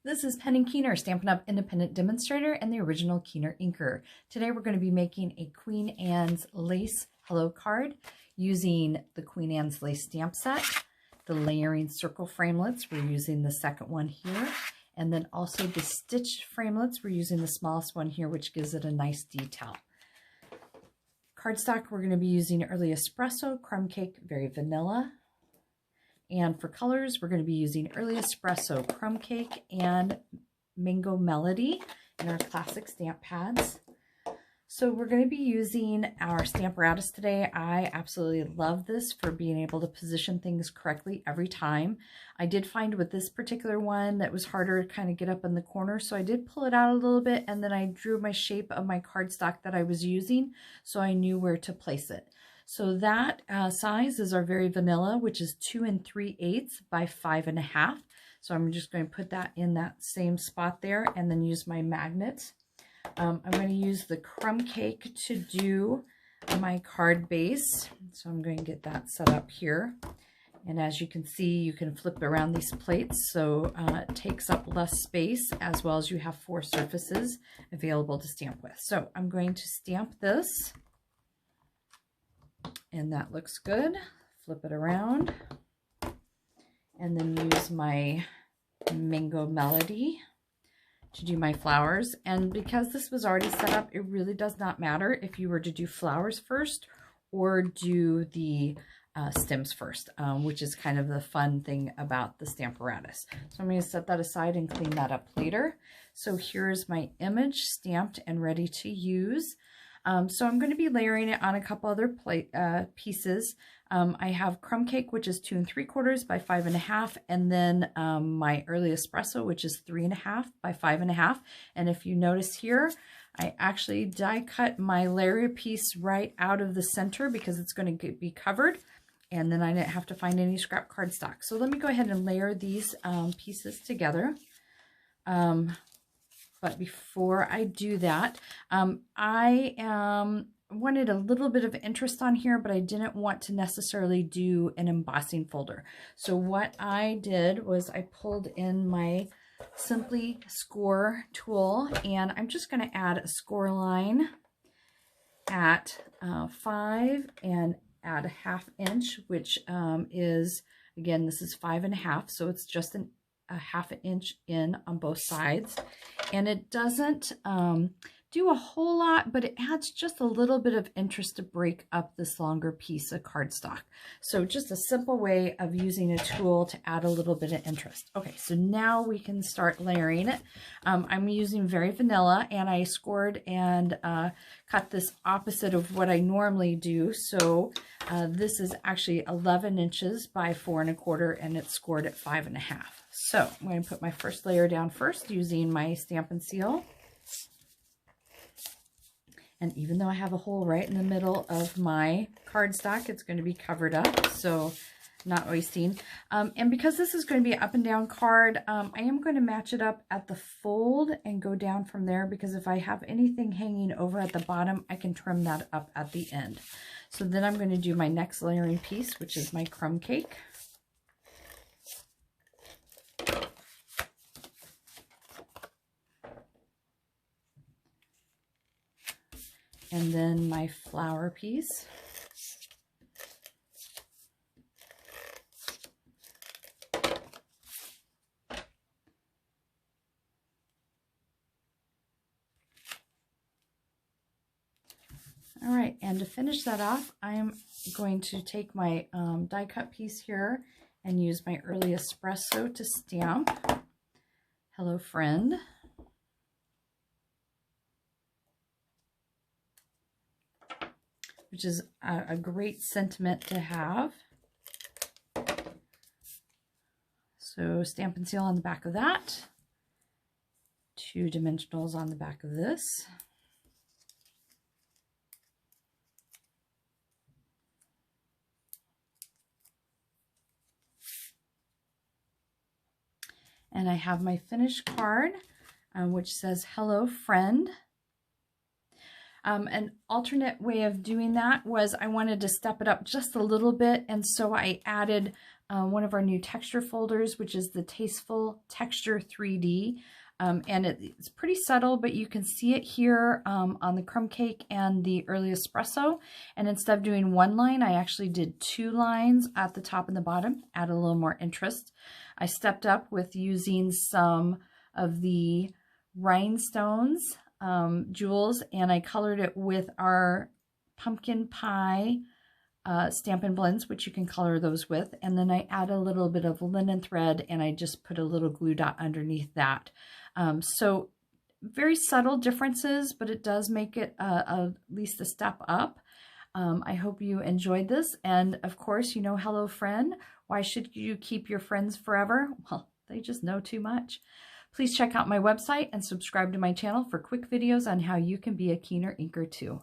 This is Penn & Keener, Stampin' Up! Independent Demonstrator and the original KeenerINKer. Today we're going to be making a Queen Anne's Lace Hello card using the Queen Anne's Lace stamp set, the layering circle framelits. We're using the second one here, and then also the stitch framelits. We're using the smallest one here, which gives it a nice detail. Cardstock, we're going to be using Early Espresso, Crumb Cake, Very Vanilla. And for colors, we're going to be using Early Espresso, Crumb Cake, and Mango Melody in our classic stamp pads. So we're going to be using our Stamparatus today. I absolutely love this for being able to position things correctly every time. I did find with this particular one that was harder to kind of get up in the corner, so I did pull it out a little bit, and then I drew my shape of my cardstock that I was using so I knew where to place it. So that size is our Very Vanilla, which is 2 3/8 by 5 1/2. So I'm just going to put that in that same spot there and then use my magnets. I'm going to use the Crumb Cake to do my card base. So I'm going to get that set up here. And as you can see, you can flip around these plates, so it takes up less space, as well as you have 4 surfaces available to stamp with. So I'm going to stamp this. And that looks good. Flip it around and then use my Mango Melody to do my flowers. And because this was already set up, it really does not matter if you were to do flowers first or do the stems first, which is kind of the fun thing about the Stamparatus. So I'm going to set that aside and clean that up later. So here's my image stamped and ready to use. So I'm going to be layering it on a couple other pieces. I have Crumb Cake, which is 2 3/4 by 5 1/2, and then my Early Espresso, which is 3 1/2 by 5 1/2. And if you notice here, I actually die cut my layer piece right out of the center because it's going to be covered, and then I didn't have to find any scrap cardstock. So let me go ahead and layer these pieces together. But before I do that, I wanted a little bit of interest on here, but I didn't want to necessarily do an embossing folder. So what I did was I pulled in my Simply Score tool, and I'm just going to add a score line at 5 and add a 1/2 inch, which is, again, this is 5 1/2, so it's just a 1/2 inch in on both sides. And it doesn't do a whole lot, but it adds just a little bit of interest to break up this longer piece of cardstock. So just a simple way of using a tool to add a little bit of interest. Okay, so now we can start layering it. I'm using Very Vanilla, and I scored and cut this opposite of what I normally do. So this is actually 11 inches by 4 1/4, and it's scored at 5 1/2. So I'm going to put my first layer down first using my Stampin' Seal. And even though I have a hole right in the middle of my cardstock, it's going to be covered up, so not wasting. And because this is going to be an up and down card, I am going to match it up at the fold and go down from there, because if I have anything hanging over at the bottom, I can trim that up at the end. So then I'm going to do my next layering piece, which is my Crumb Cake. And then my flower piece. All right, and to finish that off, I am going to take my die cut piece here and use my Early Espresso to stamp Hello Friend. Which is a great sentiment to have. So Stampin' Seal on the back of that. 2 dimensionals on the back of this. And I have my finished card, which says Hello Friend. An alternate way of doing that was I wanted to step it up just a little bit, and so I added one of our new texture folders, which is the Tasteful Texture 3D. And it's pretty subtle, but you can see it here on the crumb cake and the early espresso. And instead of doing one line, I actually did 2 lines at the top and the bottom, add a little more interest. I stepped up with using some of the rhinestones jewels, and I colored it with our pumpkin pie Stampin' Blends, which you can color those with. And then I add a little bit of linen thread, and I just put a little glue dot underneath that. So very subtle differences, but it does make it at least a step up. I hope you enjoyed this. And of course, you know, hello friend, why should you keep your friends forever? Well, they just know too much. Please check out my website and subscribe to my channel for quick videos on how you can be a Keener inker too.